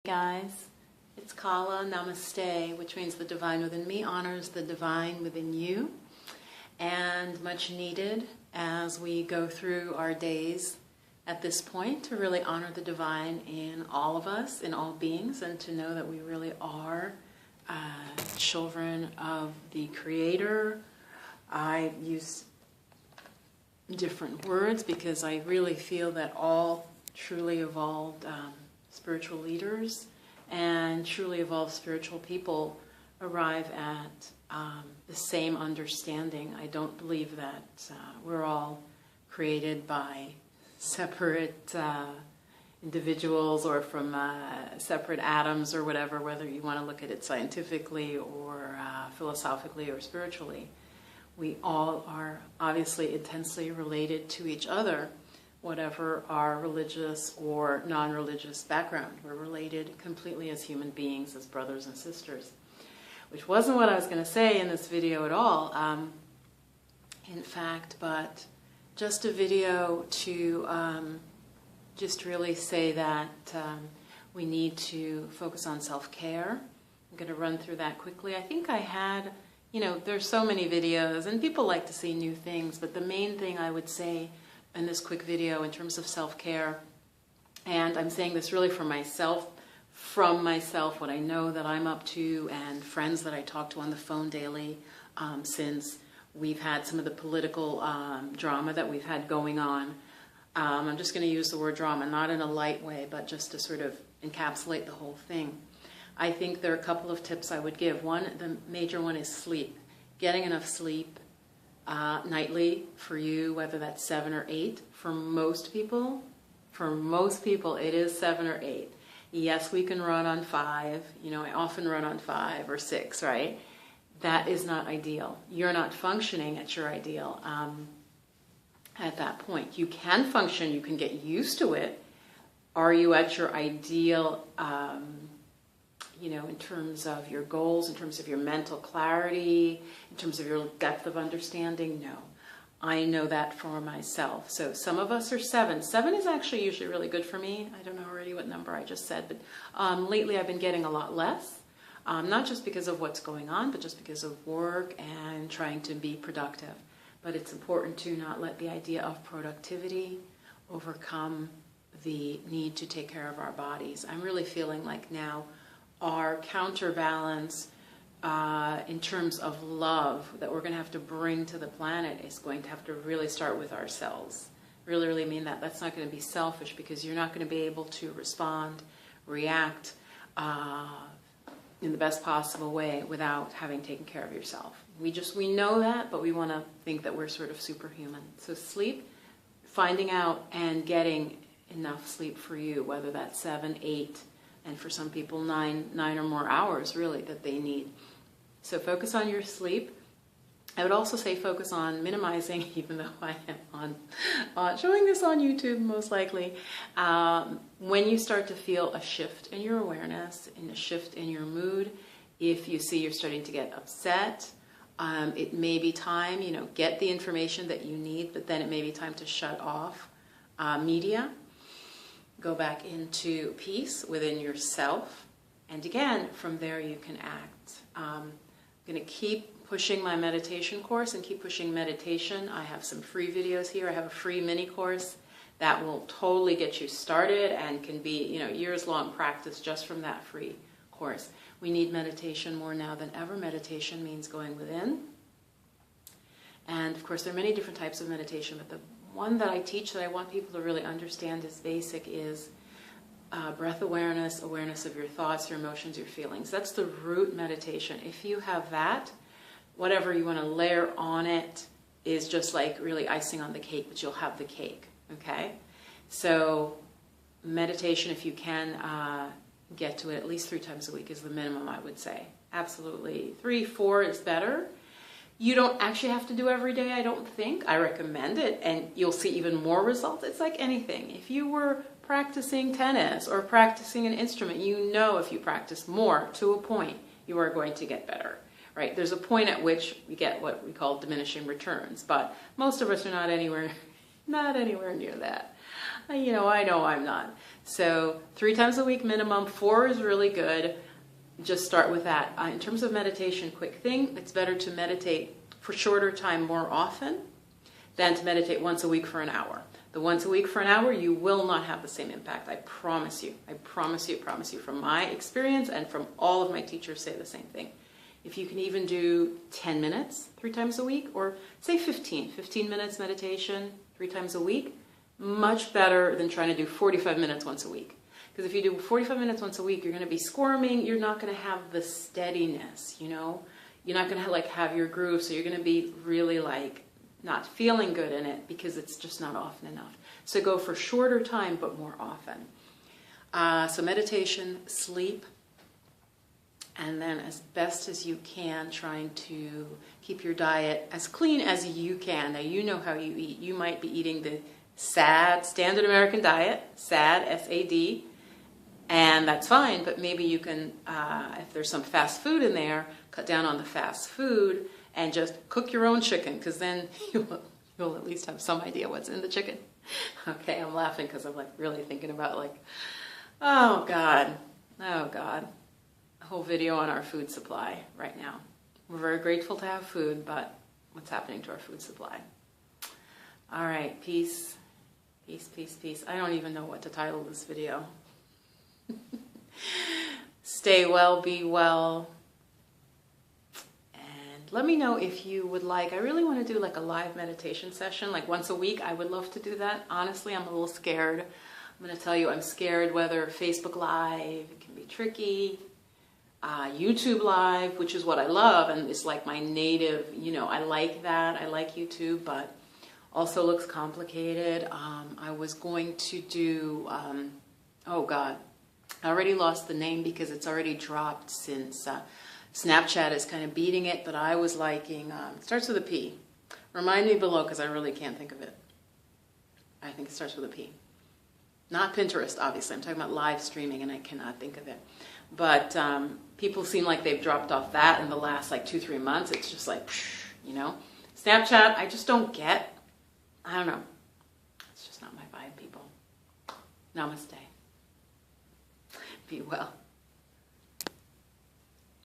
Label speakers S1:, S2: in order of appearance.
S1: guys. It's Kala, Namaste, which means the divine within me honors the divine within you. And much needed as we go through our days at this point to really honor the divine in all of us, in all beings, and to know that we really are children of the Creator. I use different words because I really feel that all truly evolved spiritual leaders and truly evolved spiritual people arrive at the same understanding. I don't believe that we're all created by separate individuals or from separate atoms or whatever, whether you want to look at it scientifically or philosophically or spiritually. We all are obviously intensely related to each other, whatever our religious or non-religious background. We're related completely as human beings, as brothers and sisters. Which wasn't what I was going to say in this video at all, in fact, but just a video to just really say that we need to focus on self-care. I'm going to run through that quickly. I think I had, there's so many videos and people like to see new things, but the main thing I would say in this quick video in terms of self-care, and I'm saying this really for myself, from myself, what I know that I'm up to, and friends that I talk to on the phone daily, since we've had some of the political drama that we've had going on. I'm just going to use the word drama, not in a light way, but just to sort of encapsulate the whole thing. I think there are a couple of tips I would give. One, the major one is sleep. Getting enough sleep nightly for you, whether that's 7 or 8. For most people, it is 7 or 8. Yes, we can run on 5. I often run on 5 or 6, right? That is not ideal. You're not functioning at your ideal at that point. You can function, you can get used to it. Are you at your ideal, in terms of your goals, in terms of your mental clarity, in terms of your depth of understanding? No. I know that for myself. So some of us are 7. 7 is actually usually really good for me. I don't know already what number I just said, but lately I've been getting a lot less. Not just because of what's going on, but just because of work and trying to be productive. But it's important to not let the idea of productivity overcome the need to take care of our bodies. I'm really feeling like now our counterbalance in terms of love that we're going to have to bring to the planet is going to have to really start with ourselves. Really mean that. That's not going to be selfish, because you're not going to be able to respond, react in the best possible way without having taken care of yourself. We know that, but we want to think that we're sort of superhuman. So sleep, finding out and getting enough sleep for you, whether that's 7, 8, and for some people 9 or more hours really that they need. So focus on your sleep. I would also say focus on minimizing, even though I am on showing this on YouTube most likely, when you start to feel a shift in your awareness, in a shift in your mood, if you see you're starting to get upset, it may be time, get the information that you need, but then it may be time to shut off media, go back into peace within yourself, and again, from there you can act. I'm going to keep pushing my meditation course and keep pushing meditation. I have some free videos here. I have a free mini course that will totally get you started and can be, years-long practice just from that free course. We need meditation more now than ever. Meditation means going within. And of course, there are many different types of meditation, but the one that I teach that I want people to really understand is basic is breath awareness, awareness of your thoughts, your emotions, your feelings. That's the root meditation. If you have that, whatever you want to layer on it is just like really icing on the cake, but you'll have the cake, okay? So meditation, if you can get to it at least 3 times a week is the minimum, I would say. Absolutely. 3, 4 is better. You don't actually have to do every day, I don't think. I recommend it, and you'll see even more results. It's like anything. If you were practicing tennis or practicing an instrument, if you practice more to a point, you are going to get better. Right? There's a point at which we get what we call diminishing returns, but most of us are not anywhere near that. I know I'm not. So 3 times a week minimum, 4 is really good. Just start with that. In terms of meditation, quick thing, it's better to meditate for shorter time more often than to meditate once a week for an hour. The once a week for an hour, you will not have the same impact. I promise you. I promise you from my experience, and from all of my teachers say the same thing. If you can even do 10 minutes 3 times a week, or say 15 minutes meditation 3 times a week, much better than trying to do 45 minutes once a week. Because if you do 45 minutes once a week, you're going to be squirming. You're not going to have the steadiness, you know. You're not going to have your groove, so you're going to be really not feeling good in it because it's just not often enough. So go for shorter time, but more often. So meditation, sleep, and then as best as you can, trying to keep your diet as clean as you can. Now, you know how you eat. You might be eating the SAD, Standard American Diet, SAD, S-A-D, and that's fine, but maybe you can, if there's some fast food in there, cut down on the fast food and just cook your own chicken, because then you'll at least have some idea what's in the chicken. Okay, I'm laughing because I'm really thinking about oh God, a whole video on our food supply right now. We're very grateful to have food, but what's happening to our food supply? All right, peace, peace, peace, peace. I don't even know what to title this video. Stay well, be well. And let me know if you would like. I really want to do a live meditation session, once a week. I would love to do that. Honestly, I'm a little scared. I'm going to tell you I'm scared whether Facebook Live can be tricky. YouTube Live, which is what I love, and it's my native, I like that. I like YouTube, but also looks complicated. I was going to do, oh God, I already lost the name because it's already dropped since Snapchat is kind of beating it, but I was liking, it starts with a P. Remind me below because I really can't think of it. I think it starts with a P. Not Pinterest, obviously. I'm talking about live streaming and I cannot think of it. But people seem like they've dropped off that in the last 2-3 months. It's just Snapchat, I just don't get. I don't know. It's just not my vibe, people. Namaste. Be well.